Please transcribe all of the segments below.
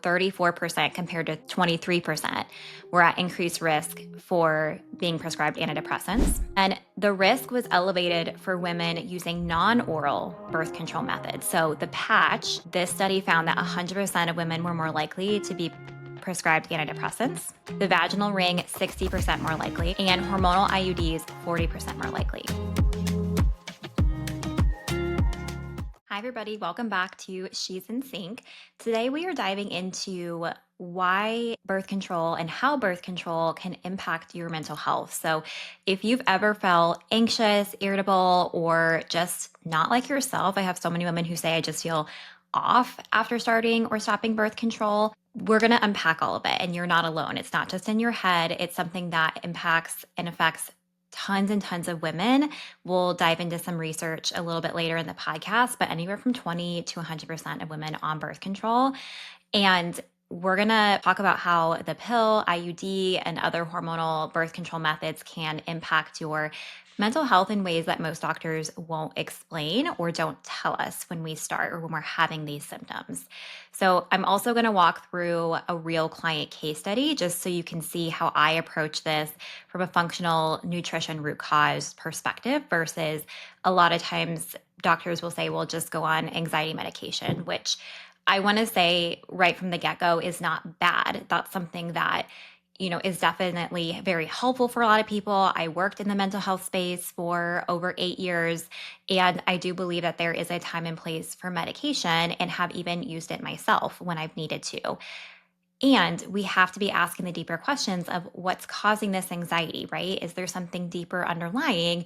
34% compared to 23% were at increased risk for being prescribed antidepressants. And the risk was elevated for women using non-oral birth control methods. So the patch, this study found that 100% of women were more likely to be prescribed antidepressants. The vaginal ring, 60% more likely, and hormonal IUDs, 40% more likely. Hi, everybody. Welcome back to She's in Sync. Today, we are diving into why birth control and how birth control can impact your mental health. So, if you've ever felt anxious, irritable, or just not like yourself, I have so many women who say, I just feel off after starting or stopping birth control. We're going to unpack all of it, and you're not alone. It's not just in your head, it's something that impacts and affects tons and tons of women. We'll dive into some research a little bit later in the podcast, but anywhere from 20 to 100% of women on birth control. And we're going to talk about how the pill, IUD, and other hormonal birth control methods can impact your mental health in ways that most doctors won't explain or don't tell us when we start or when we're having these symptoms. So I'm also going to walk through a real client case study just so you can see how I approach this from a functional nutrition root cause perspective versus a lot of times doctors will say, well, just go on anxiety medication, which I want to say right from the get-go is not bad. That's something that is definitely very helpful for a lot of people. I worked in the mental health space for over 8 years, and I do believe that there is a time and place for medication and have even used it myself when I've needed to. And we have to be asking the deeper questions of what's causing this anxiety, right? Is there something deeper underlying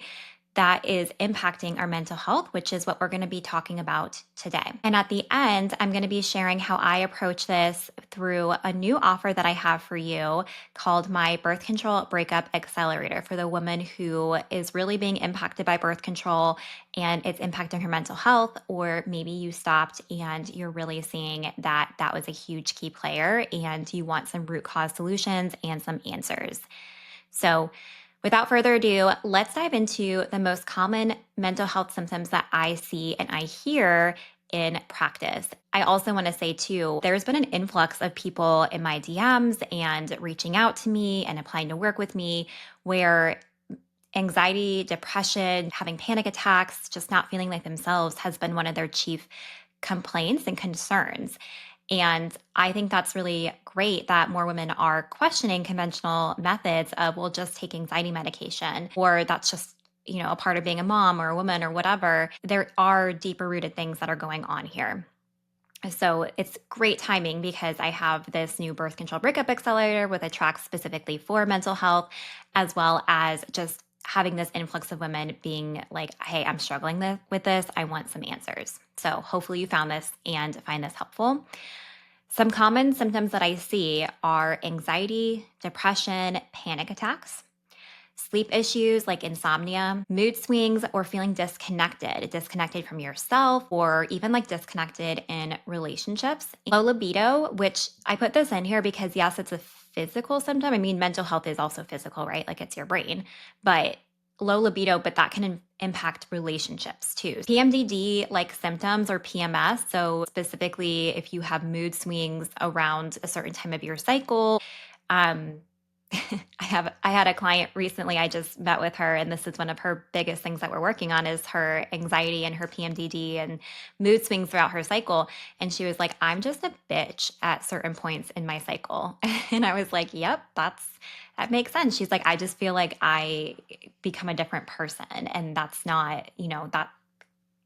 that is impacting our mental health, which is what we're going to be talking about today. And at the end, I'm going to be sharing how I approach this through a new offer that I have for you called my Birth Control Breakup Accelerator for the woman who is really being impacted by birth control and it's impacting her mental health, or maybe you stopped and you're really seeing that that was a huge key player and you want some root cause solutions and some answers. So without further ado, let's dive into the most common mental health symptoms that I see and I hear in practice. I also want to say too, there's been an influx of people in my DMs and reaching out to me and applying to work with me where anxiety, depression, having panic attacks, just not feeling like themselves has been one of their chief complaints and concerns. And I think that's really great that more women are questioning conventional methods of, well, just take anxiety medication, or that's just, a part of being a mom or a woman or whatever. There are deeper rooted things that are going on here. So it's great timing because I have this new birth control breakup accelerator with a track specifically for mental health, as well as just having this influx of women being like, hey, I'm struggling with this. I want some answers. So hopefully you found this and find this helpful. Some common symptoms that I see are anxiety, depression, panic attacks, sleep issues like insomnia, mood swings, or feeling disconnected from yourself, or even like disconnected in relationships. Low libido, which I put this in here because yes, it's a physical symptom. I mean, mental health is also physical, right? Like it's your brain, but low libido, but that can impact relationships too. PMDD like symptoms or PMS. So specifically, if you have mood swings around a certain time of your cycle, I had a client recently, I just met with her, and this is one of her biggest things that we're working on is her anxiety and her PMDD and mood swings throughout her cycle. And she was like, I'm just a bitch at certain points in my cycle. And I was like, yep, that makes sense. She's like, I just feel like I become a different person. And that's not, that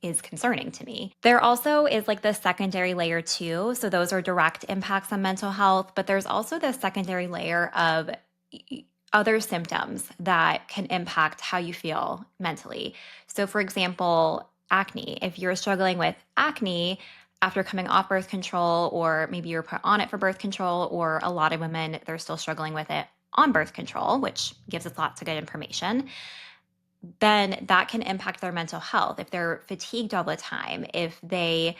is concerning to me. There also is like the secondary layer too. So those are direct impacts on mental health, but there's also the secondary layer of other symptoms that can impact how you feel mentally. So for example, acne. If you're struggling with acne after coming off birth control, or maybe you're put on it for birth control, or a lot of women, they're still struggling with it on birth control, which gives us lots of good information, then that can impact their mental health. If they're fatigued all the time, if they,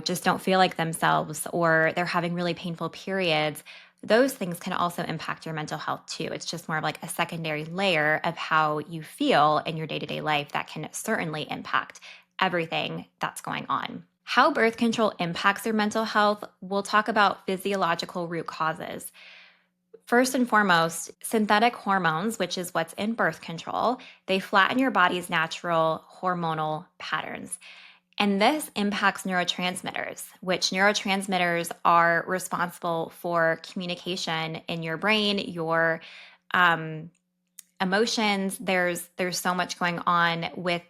just don't feel like themselves, or they're having really painful periods, those things can also impact your mental health too. It's just more of like a secondary layer of how you feel in your day-to-day life that can certainly impact everything that's going on. How birth control impacts your mental health, we'll talk about physiological root causes. First and foremost, synthetic hormones, which is what's in birth control, they flatten your body's natural hormonal patterns. And this impacts neurotransmitters, which neurotransmitters are responsible for communication in your brain, your um, emotions. There's so much going on with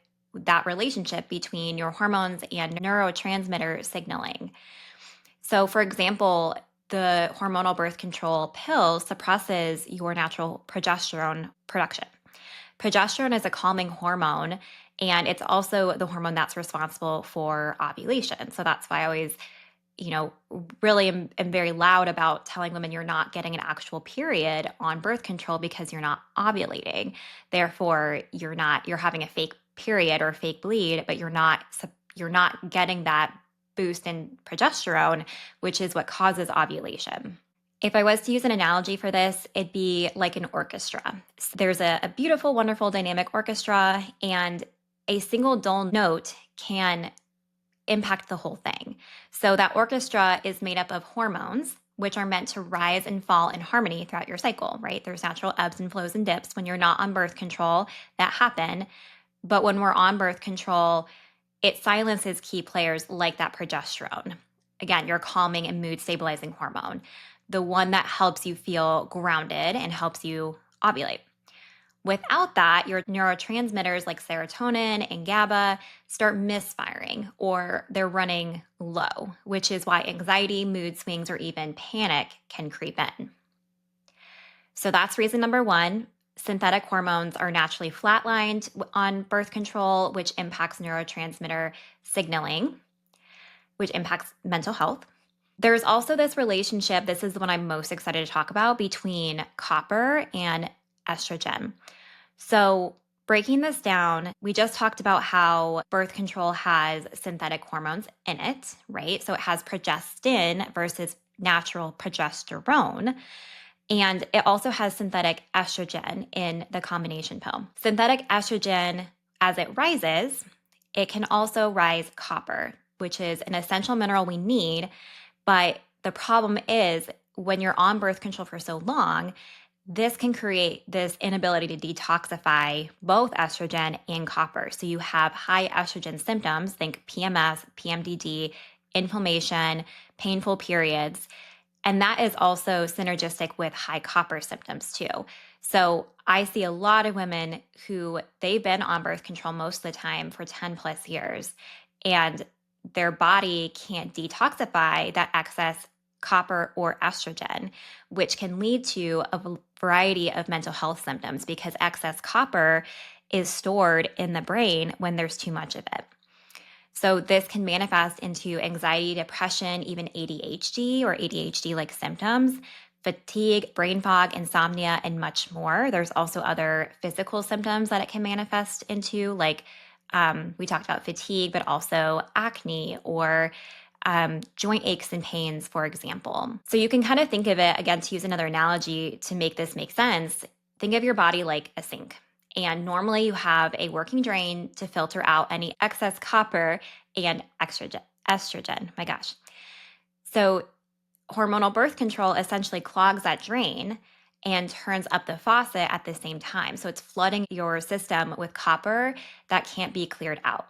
that relationship between your hormones and neurotransmitter signaling. So, for example, the hormonal birth control pill suppresses your natural progesterone production. Progesterone is a calming hormone, and it's also the hormone that's responsible for ovulation. So that's why I always, really am very loud about telling women you're not getting an actual period on birth control because you're not ovulating. Therefore, you're having a fake period or a fake bleed, but you're not getting that boost in progesterone, which is what causes ovulation. If I was to use an analogy for this, it'd be like an orchestra. So there's a beautiful, wonderful dynamic orchestra, and a single dull note can impact the whole thing. So that orchestra is made up of hormones, which are meant to rise and fall in harmony throughout your cycle, right? There's natural ebbs and flows and dips when you're not on birth control that happen. But when we're on birth control, it silences key players like that progesterone. Again, your calming and mood stabilizing hormone, the one that helps you feel grounded and helps you ovulate. Without that, your neurotransmitters like serotonin and GABA start misfiring or they're running low, which is why anxiety, mood swings, or even panic can creep in. So that's reason number one. Synthetic hormones are naturally flatlined on birth control, which impacts neurotransmitter signaling, which impacts mental health. There's also this relationship, this is the one I'm most excited to talk about, between copper and estrogen. So, breaking this down, we just talked about how birth control has synthetic hormones in it, right? So, it has progestin versus natural progesterone. And it also has synthetic estrogen in the combination pill. Synthetic estrogen, as it rises, it can also rise copper, which is an essential mineral we need. But the problem is when you're on birth control for so long, this can create this inability to detoxify both estrogen and copper. So you have high estrogen symptoms, think PMS, PMDD, inflammation, painful periods. And that is also synergistic with high copper symptoms too. So I see a lot of women who they've been on birth control most of the time for 10 plus years, and their body can't detoxify that excess copper or estrogen, which can lead to a variety of mental health symptoms because excess copper is stored in the brain when there's too much of it. So this can manifest into anxiety, depression, even ADHD or ADHD-like symptoms, fatigue, brain fog, insomnia, and much more. There's also other physical symptoms that it can manifest into, like we talked about fatigue, but also acne or joint aches and pains, for example. So you can kind of think of it, again, to use another analogy to make this make sense, think of your body like a sink. And normally you have a working drain to filter out any excess copper and estrogen. My gosh. So hormonal birth control essentially clogs that drain and turns up the faucet at the same time. So it's flooding your system with copper that can't be cleared out.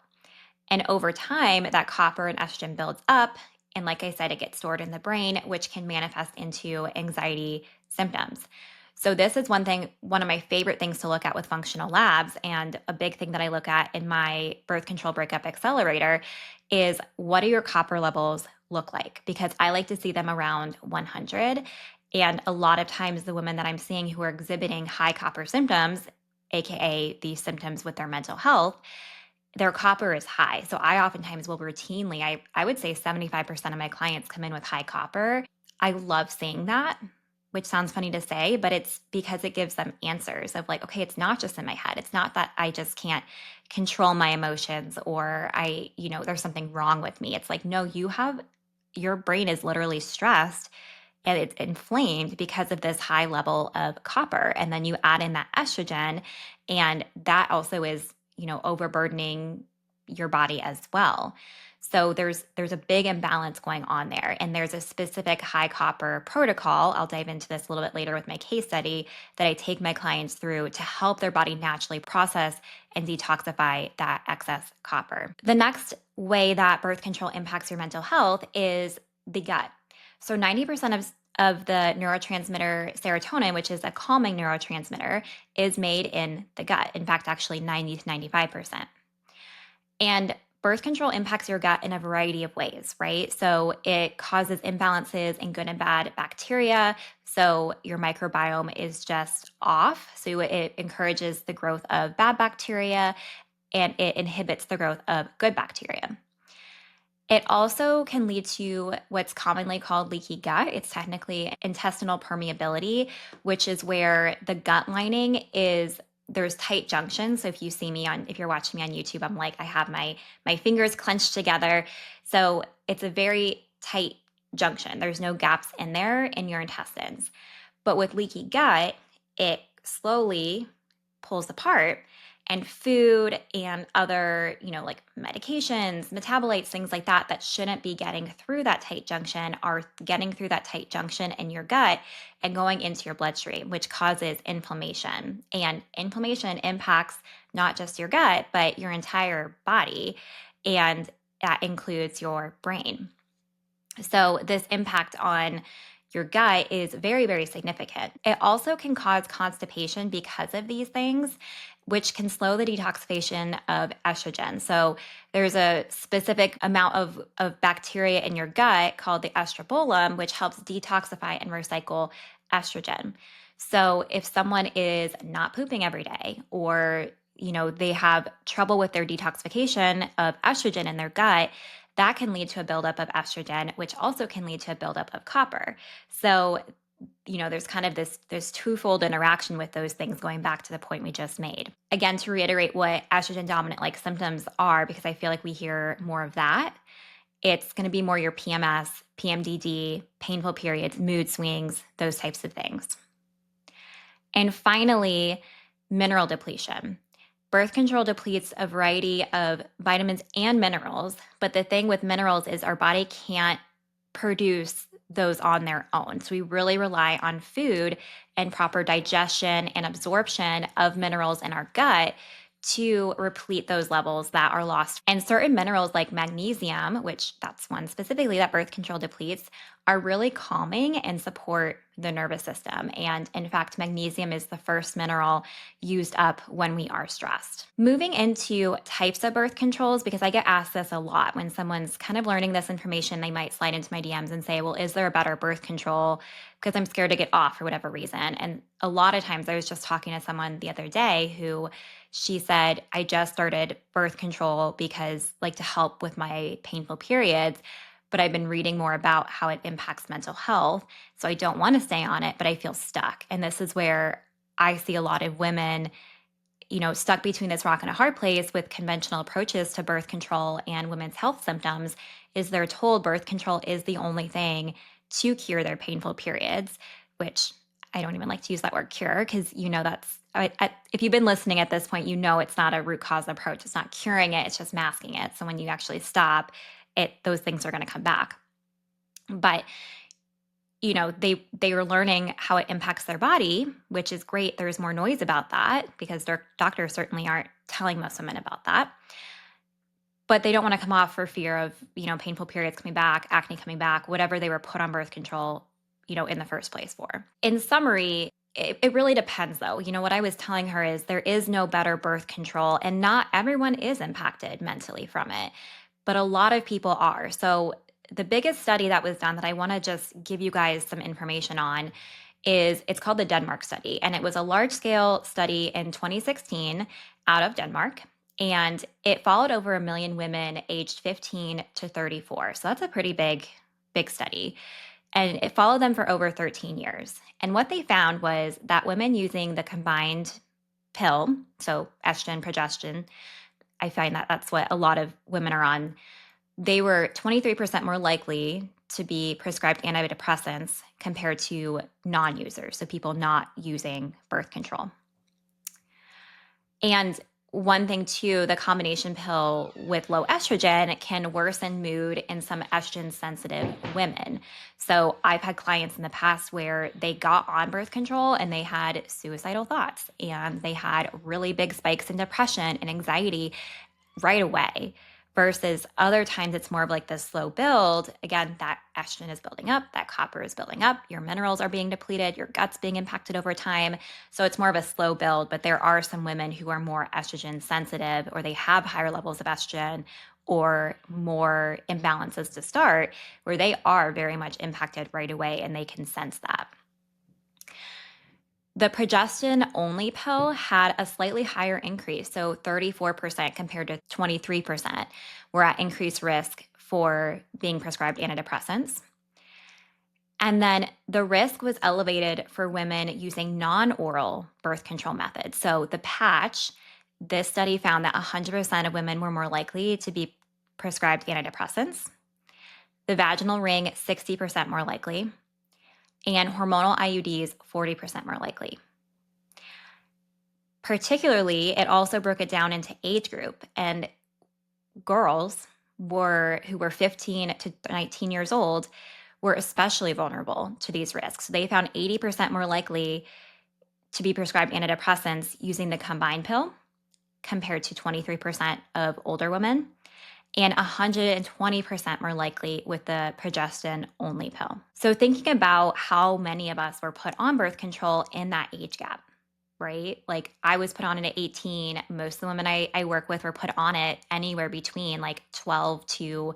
And over time, that copper and estrogen builds up. And like I said, it gets stored in the brain, which can manifest into anxiety symptoms. So this is one of my favorite things to look at with functional labs. And a big thing that I look at in my Birth Control Breakup Accelerator is what do your copper levels look like? Because I like to see them around 100. And a lot of times the women that I'm seeing who are exhibiting high copper symptoms, AKA the symptoms with their mental health, their copper is high. So I oftentimes will routinely, I would say 75% of my clients come in with high copper. I love seeing that, which sounds funny to say, but it's because it gives them answers of like, okay, it's not just in my head. It's not that I just can't control my emotions or there's something wrong with me. It's like, no, your brain is literally stressed and it's inflamed because of this high level of copper. And then you add in that estrogen, and that also is overburdening your body as well. So there's a big imbalance going on there. And there's a specific high copper protocol. I'll dive into this a little bit later with my case study that I take my clients through to help their body naturally process and detoxify that excess copper. The next way that birth control impacts your mental health is the gut. So 90% of the neurotransmitter serotonin, which is a calming neurotransmitter, is made in the gut. In fact, actually 90 to 95%. And birth control impacts your gut in a variety of ways, right? So it causes imbalances in good and bad bacteria. So your microbiome is just off. So it encourages the growth of bad bacteria and it inhibits the growth of good bacteria. It also can lead to what's commonly called leaky gut. It's technically intestinal permeability, which is where the gut lining is there's tight junctions. So if you're watching me on YouTube, I'm like I have my fingers clenched together. So it's a very tight junction. There's no gaps in there in your intestines. But with leaky gut, it slowly pulls apart and food and other, like medications, metabolites, things like that, that shouldn't be getting through that tight junction are getting through that tight junction in your gut and going into your bloodstream, which causes inflammation. And inflammation impacts not just your gut, but your entire body. And that includes your brain. So this impact on your gut is very, very significant. It also can cause constipation because of these things, which can slow the detoxification of estrogen. So there's a specific amount of bacteria in your gut called the estrobolome, which helps detoxify and recycle estrogen. So if someone is not pooping every day or they have trouble with their detoxification of estrogen in their gut, that can lead to a buildup of estrogen, which also can lead to a buildup of copper. So, there's kind of this twofold interaction with those things going back to the point we just made. Again, to reiterate what estrogen dominant like symptoms are, because I feel like we hear more of that, it's going to be more your PMS, PMDD, painful periods, mood swings, those types of things. And finally, mineral depletion. Birth control depletes a variety of vitamins and minerals, but the thing with minerals is our body can't produce those on their own. So we really rely on food and proper digestion and absorption of minerals in our gut to replete those levels that are lost. And certain minerals like magnesium, which that's one specifically that birth control depletes, are really calming and support the nervous system. And in fact, magnesium is the first mineral used up when we are stressed. Moving into types of birth controls, because I get asked this a lot when someone's kind of learning this information, they might slide into my DMs and say, well, is there a better birth control? Because I'm scared to get off for whatever reason. And a lot of times I was just talking to someone the other day who she said, I just started birth control because to help with my painful periods, but I've been reading more about how it impacts mental health. So I don't want to stay on it, but I feel stuck. And this is where I see a lot of women, stuck between this rock and a hard place with conventional approaches to birth control and women's health symptoms, is they're told birth control is the only thing to cure their painful periods, which I don't even like to use that word cure because if you've been listening at this point, it's not a root cause approach. It's not curing it. It's just masking it. So when you actually stop it, those things are going to come back. But they are learning how it impacts their body, which is great. There's more noise about that because their doctors certainly aren't telling most women about that. But they don't want to come off for fear of, painful periods coming back, acne coming back, whatever they were put on birth control, in the first place for. In summary, it really depends though. What I was telling her is there is no better birth control and not everyone is impacted mentally from it, but a lot of people are. So the biggest study that was done that I want to just give you guys some information on it's called the Denmark study. And it was a large scale study in 2016 out of Denmark. And it followed over 1 million women aged 15 to 34. So that's a pretty big study. And it followed them for over 13 years. And what they found was that women using the combined pill, so estrogen, progestin, I find that that's what a lot of women are on, they were 23% more likely to be prescribed antidepressants compared to non-users, so people not using birth control. And one thing too, the combination pill with low estrogen can worsen mood in some estrogen sensitive women. So I've had clients in the past where they got on birth control and they had suicidal thoughts and they had really big spikes in depression and anxiety right away. Versus other times, it's more of like this slow build. Again, that estrogen is building up, that copper is building up, your minerals are being depleted, your gut's being impacted over time. So it's more of a slow build, but there are some women who are more estrogen sensitive or they have higher levels of estrogen or more imbalances to start where they are very much impacted right away and they can sense that. The progestin only pill had a slightly higher increase, so 34% compared to 23% were at increased risk for being prescribed antidepressants. And then the risk was elevated for women using non-oral birth control methods. So the patch, this study found that 100% of women were more likely to be prescribed antidepressants. The vaginal ring, 60% more likely. And hormonal IUDs, 40% more likely. Particularly, it also broke it down into age group, and girls who were 15 to 19 years old were especially vulnerable to these risks. They found 80% more likely to be prescribed antidepressants using the combined pill compared to 23% of older women, and 120% more likely with the progestin only pill. So thinking about how many of us were put on birth control in that age gap, right? Like I was put on it at 18. Most of the women I work with were put on it anywhere between like 12 to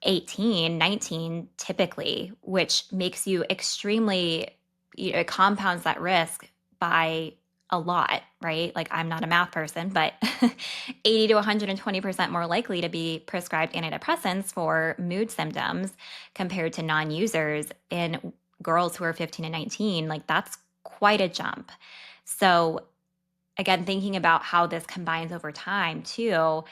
18, 19 typically, which makes you extremely, it compounds that risk by a lot, right? Like I'm not a math person, but 80 to 120% more likely to be prescribed antidepressants for mood symptoms compared to non-users in girls who are 15 and 19. Like that's quite a jump. So again, thinking about how this combines over time too,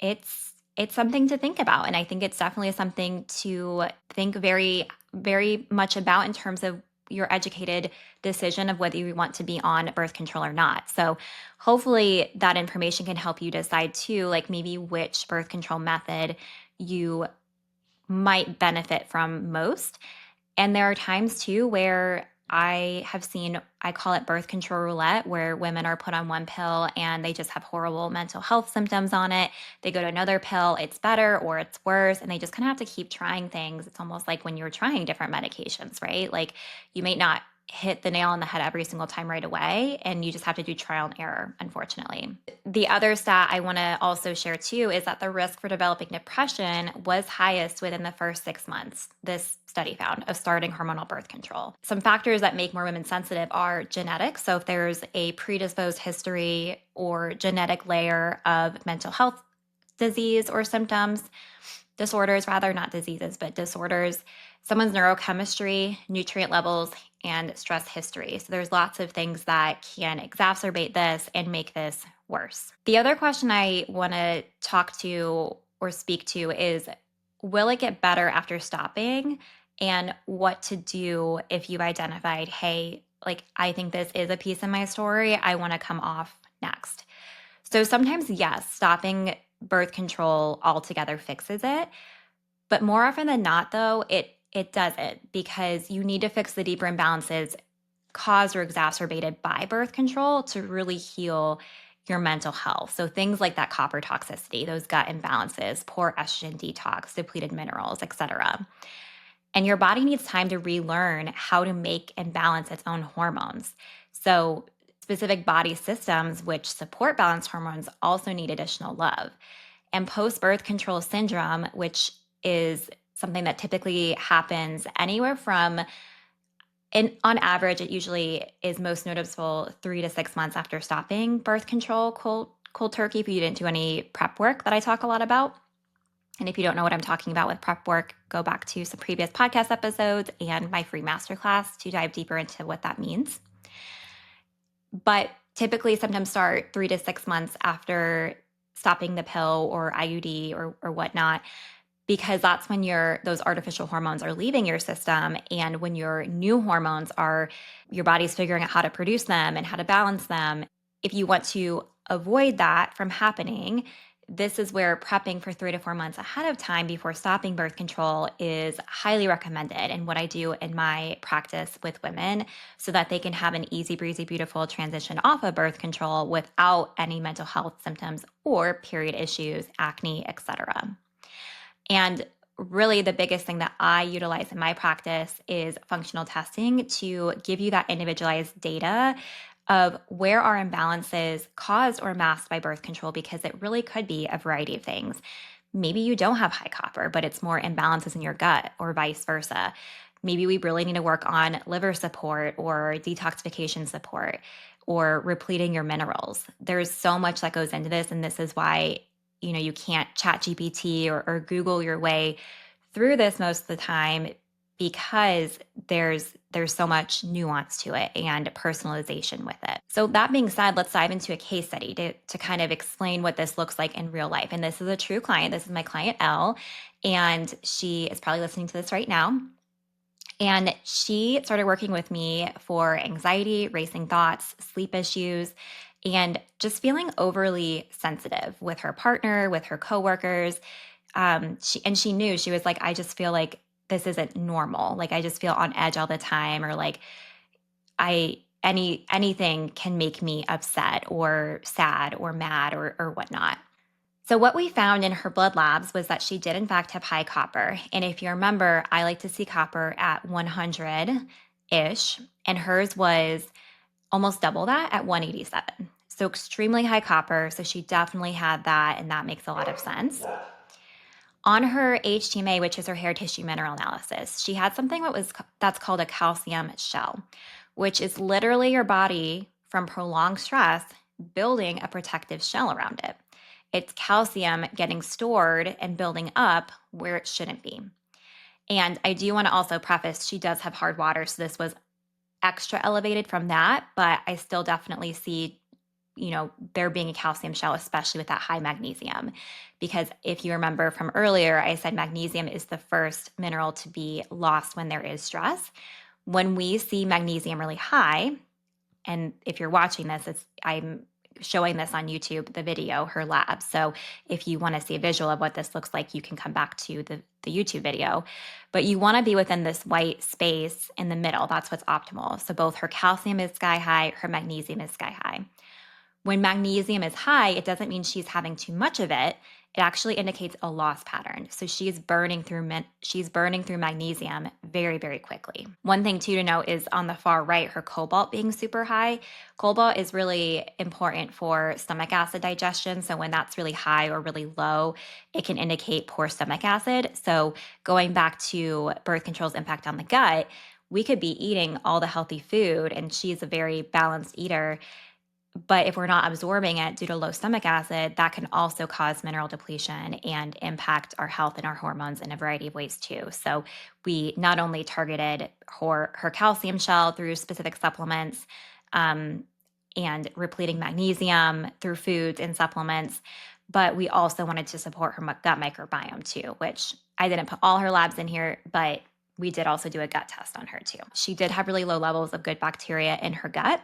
it's something to think about. And I think it's definitely something to think very, very much about in terms of your educated decision of whether you want to be on birth control or not. So hopefully that information can help you decide too, like maybe which birth control method you might benefit from most. And there are times too where I have seen, I call it birth control roulette, where women are put on one pill and they just have horrible mental health symptoms on it. They go to another pill, it's better or it's worse. And they just kind of have to keep trying things. It's almost like when you're trying different medications, right? Like you may not hit the nail on the head every single time right away. And you just have to do trial and error, unfortunately. The other stat I want to also share too is that the risk for developing depression was highest within the first 6 months, this study found, of starting hormonal birth control. Some factors that make more women sensitive are genetics. So if there's a predisposed history or genetic layer of mental health disease or symptoms, disorders rather, not diseases, but disorders, someone's neurochemistry, nutrient levels, and stress history. So there's lots of things that can exacerbate this and make this worse. The other question I want to talk to or speak to is, will it get better after stopping? And what to do if you've identified, hey, like I think this is a piece of my story, I want to come off next. So sometimes, yes, stopping birth control altogether fixes it. But more often than not, though, it doesn't, because you need to fix the deeper imbalances caused or exacerbated by birth control to really heal your mental health. So things like that copper toxicity, those gut imbalances, poor estrogen detox, depleted minerals, etc. And your body needs time to relearn how to make and balance its own hormones. So specific body systems which support balanced hormones also need additional love. And post-birth control syndrome, which is something that typically happens anywhere from, and on average, it usually is most noticeable 3 to 6 months after stopping birth control cold turkey if you didn't do any prep work that I talk a lot about. And if you don't know what I'm talking about with prep work, go back to some previous podcast episodes and my free masterclass to dive deeper into what that means. But typically symptoms start 3 to 6 months after stopping the pill or IUD or whatnot, because that's when those artificial hormones are leaving your system. And when your new hormones your body's figuring out how to produce them and how to balance them. If you want to avoid that from happening, this is where prepping for 3 to 4 months ahead of time before stopping birth control is highly recommended, and what I do in my practice with women so that they can have an easy breezy, beautiful transition off of birth control without any mental health symptoms or period issues, acne, etc. And really, the biggest thing that I utilize in my practice is functional testing to give you that individualized data of where are imbalances caused or masked by birth control, because it really could be a variety of things. Maybe you don't have high copper, but it's more imbalances in your gut, or vice versa. Maybe we really need to work on liver support or detoxification support or repleting your minerals. There's so much that goes into this, and this is why you can't chat GPT or Google your way through this most of the time, because there's so much nuance to it and personalization with it. So that being said, let's dive into a case study to kind of explain what this looks like in real life. And this is a true client. This is my client Elle, and she is probably listening to this right now. And she started working with me for anxiety, racing thoughts, sleep issues, and just feeling overly sensitive with her partner, with her coworkers. She knew, she was like, I just feel like this isn't normal. Like I just feel on edge all the time, or like anything can make me upset or sad or mad or whatnot. So, what we found in her blood labs was that she did, in fact, have high copper. And if you remember, I like to see copper at 100 ish, and hers was almost double that at 187. So, extremely high copper. So, she definitely had that, and that makes a lot of sense. On her HTMA, which is her hair tissue mineral analysis, she had something that's called a calcium shell, which is literally your body from prolonged stress building a protective shell around it. It's calcium getting stored and building up where it shouldn't be. And I do want to also preface, she does have hard water, so this was extra elevated from that, but I still definitely see there being a calcium shell, especially with that high magnesium. Because if you remember from earlier, I said magnesium is the first mineral to be lost when there is stress. When we see magnesium really high, and if you're watching this, I'm showing this on YouTube, the video, her lab. So if you want to see a visual of what this looks like, you can come back to the YouTube video. But you want to be within this white space in the middle. That's what's optimal. So both her calcium is sky high, her magnesium is sky high. When magnesium is high, it doesn't mean she's having too much of it. It actually indicates a loss pattern. So she's burning through magnesium very, very quickly. One thing too to note is on the far right, her cobalt being super high. Cobalt is really important for stomach acid digestion. So when that's really high or really low, it can indicate poor stomach acid. So going back to birth control's impact on the gut, we could be eating all the healthy food, and she's a very balanced eater. But if we're not absorbing it due to low stomach acid, that can also cause mineral depletion and impact our health and our hormones in a variety of ways too. So we not only targeted her calcium shell through specific supplements, and repleting magnesium through foods and supplements, but we also wanted to support her gut microbiome too, which I didn't put all her labs in here, but we did also do a gut test on her too. She did have really low levels of good bacteria in her gut.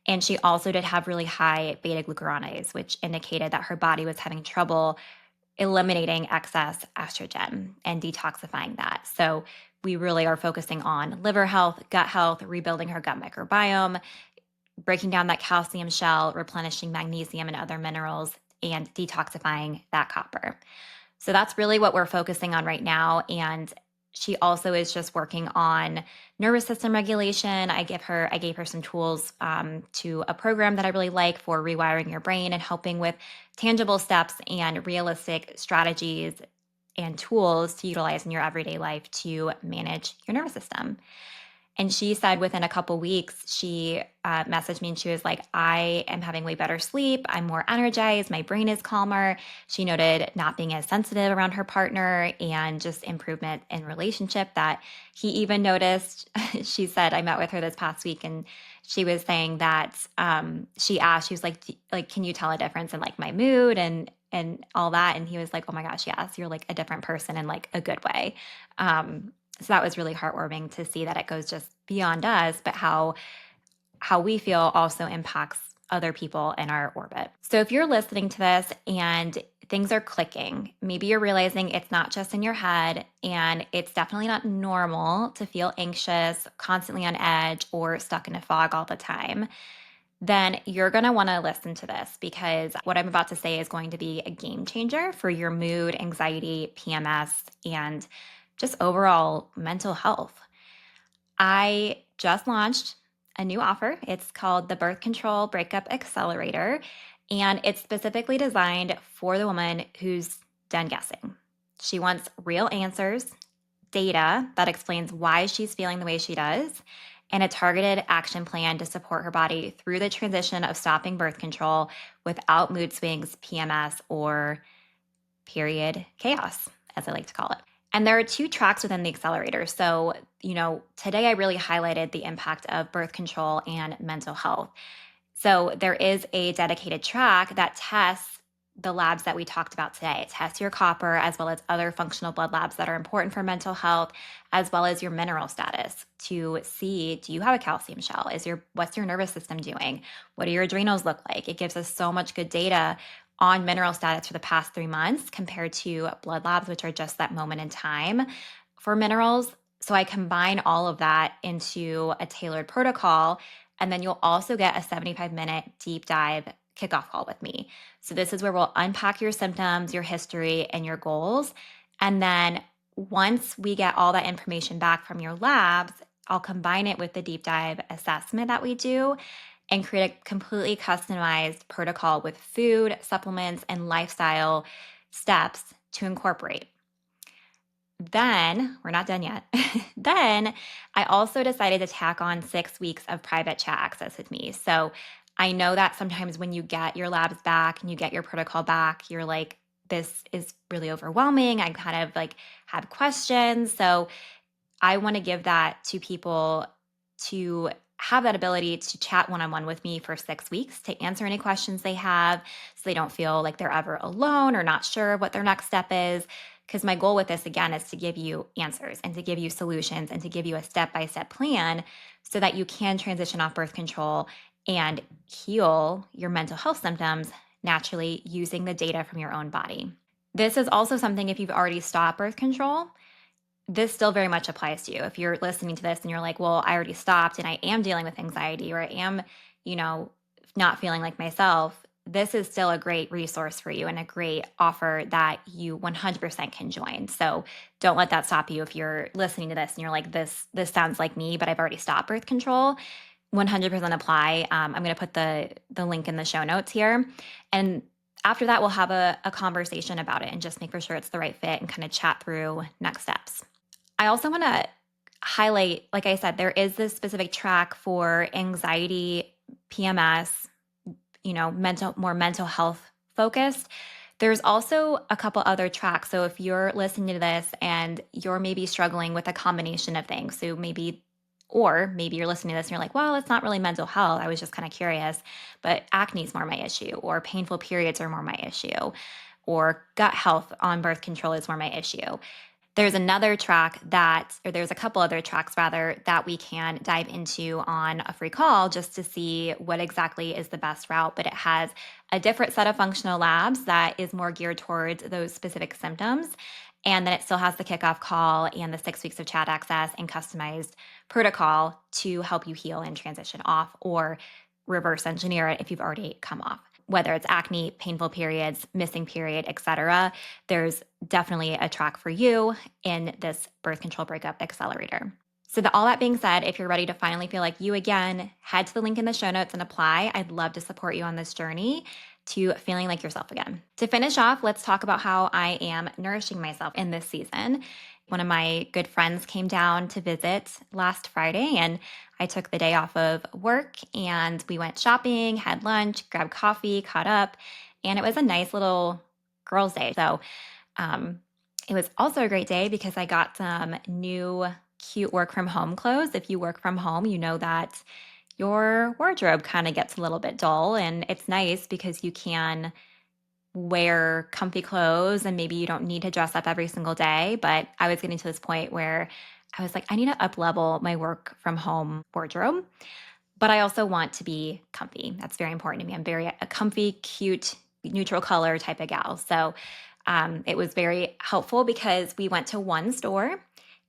And she also did have really high beta glucuronidase, which indicated that her body was having trouble eliminating excess estrogen and detoxifying that. So we really are focusing on liver health, gut health, rebuilding her gut microbiome, breaking down that calcium shell, replenishing magnesium and other minerals, and detoxifying that copper. So that's really what we're focusing on right now. And she also is just working on nervous system regulation. I gave her some tools to a program that I really like for rewiring your brain and helping with tangible steps and realistic strategies and tools to utilize in your everyday life to manage your nervous system. And she said within a couple weeks, she messaged me and she was like, I am having way better sleep. I'm more energized. My brain is calmer. She noted not being as sensitive around her partner and just improvement in relationship that he even noticed. She said, I met with her this past week and she was saying that she was like, can you tell a difference in like my mood and all that? And he was like, oh my gosh, yes, you're like a different person in like a good way. So that was really heartwarming to see that it goes just beyond us, but how we feel also impacts other people in our orbit. So if you're listening to this and things are clicking, maybe you're realizing it's not just in your head, and it's definitely not normal to feel anxious, constantly on edge, or stuck in a fog all the time, then you're going to want to listen to this, because what I'm about to say is going to be a game changer for your mood, anxiety, PMS, and just overall mental health. I just launched a new offer. It's called the Birth Control Breakup Accelerator, and it's specifically designed for the woman who's done guessing. She wants real answers, data that explains why she's feeling the way she does, and a targeted action plan to support her body through the transition of stopping birth control without mood swings, PMS, or period chaos, as I like to call it. And there are two tracks within the accelerator. So, today I really highlighted the impact of birth control and mental health. So there is a dedicated track that tests the labs that we talked about today. It tests your copper as well as other functional blood labs that are important for mental health, as well as your mineral status to see, do you have a calcium shell? What's your nervous system doing? What do your adrenals look like? It gives us so much good data on mineral status for the past 3 months compared to blood labs, which are just that moment in time for minerals. So I combine all of that into a tailored protocol. And then you'll also get a 75-minute deep dive kickoff call with me. So this is where we'll unpack your symptoms, your history, and your goals. And then once we get all that information back from your labs, I'll combine it with the deep dive assessment that we do and create a completely customized protocol with food, supplements, and lifestyle steps to incorporate. Then, we're not done yet. Then I also decided to tack on 6 weeks of private chat access with me. So I know that sometimes when you get your labs back and you get your protocol back, you're like, this is really overwhelming. I kind of like have questions. So I want to give that to people to have that ability to chat one-on-one with me for 6 weeks to answer any questions they have, so they don't feel like they're ever alone or not sure what their next step is. Because my goal with this, again, is to give you answers and to give you solutions and to give you a step-by-step plan so that you can transition off birth control and heal your mental health symptoms naturally using the data from your own body. This is also something, if you've already stopped birth control, this still very much applies to you. If you're listening to this and you're like, well, I already stopped and I am dealing with anxiety, or I am, not feeling like myself, this is still a great resource for you and a great offer that you 100% can join. So don't let that stop you. If you're listening to this and you're like, this sounds like me, but I've already stopped birth control, 100% apply. I'm going to put the link in the show notes here. And after that, we'll have a conversation about it and just make for sure it's the right fit and kind of chat through next steps. I also want to highlight, like I said, there is this specific track for anxiety, PMS, more mental health focused. There's also a couple other tracks. So if you're listening to this and you're maybe struggling with a combination of things, or maybe you're listening to this and you're like, well, it's not really mental health. I was just kind of curious, but acne is more my issue, or painful periods are more my issue, or gut health on birth control is more my issue. There's there's a couple other tracks rather, that we can dive into on a free call just to see what exactly is the best route. But it has a different set of functional labs that is more geared towards those specific symptoms. And then it still has the kickoff call and the 6 weeks of chat access and customized protocol to help you heal and transition off, or reverse engineer it if you've already come off. Whether it's acne, painful periods, missing period, etc., there's definitely a track for you in this Birth Control Breakup Accelerator. So all that being said, if you're ready to finally feel like you again, head to the link in the show notes and apply. I'd love to support you on this journey to feeling like yourself again. To finish off, let's talk about how I am nourishing myself in this season. One of my good friends came down to visit last Friday, and I took the day off of work and we went shopping, had lunch, grabbed coffee, caught up, and it was a nice little girls' day. So it was also a great day because I got some new cute work from home clothes. If you work from home, you know that your wardrobe kind of gets a little bit dull, and it's nice because you can wear comfy clothes and maybe you don't need to dress up every single day. But I was getting to this point where I was like, I need to up level my work from home wardrobe. but I also want to be comfy. That's very important to me. I'm very a comfy, cute, neutral color type of gal. So it was very helpful because we went to one store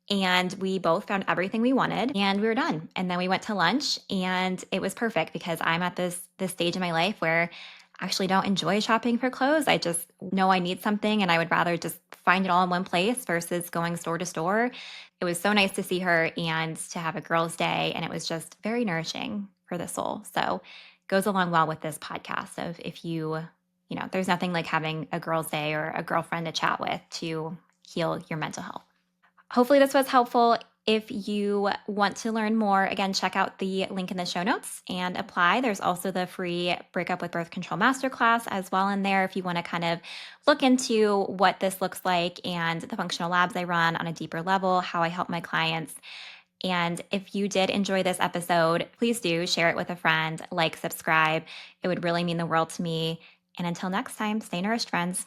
and we both found everything we wanted and we were done. And then we went to lunch and it was perfect because I'm at this stage in my life where I actually don't enjoy shopping for clothes. I just know I need something and I would rather just find it all in one place versus going store to store. It was so nice to see her and to have a girls' day, and it was just very nourishing for the soul. So it goes along well with this podcast of if there's nothing like having a girls' day or a girlfriend to chat with to heal your mental health. Hopefully, this was helpful. If you want to learn more, again, check out the link in the show notes and apply. There's also the free Breakup with Birth Control Masterclass as well in there if you want to kind of look into what this looks like and the functional labs I run on a deeper level, how I help my clients. And if you did enjoy this episode, please do share it with a friend, like, subscribe. It would really mean the world to me. And until next time, stay nourished, friends.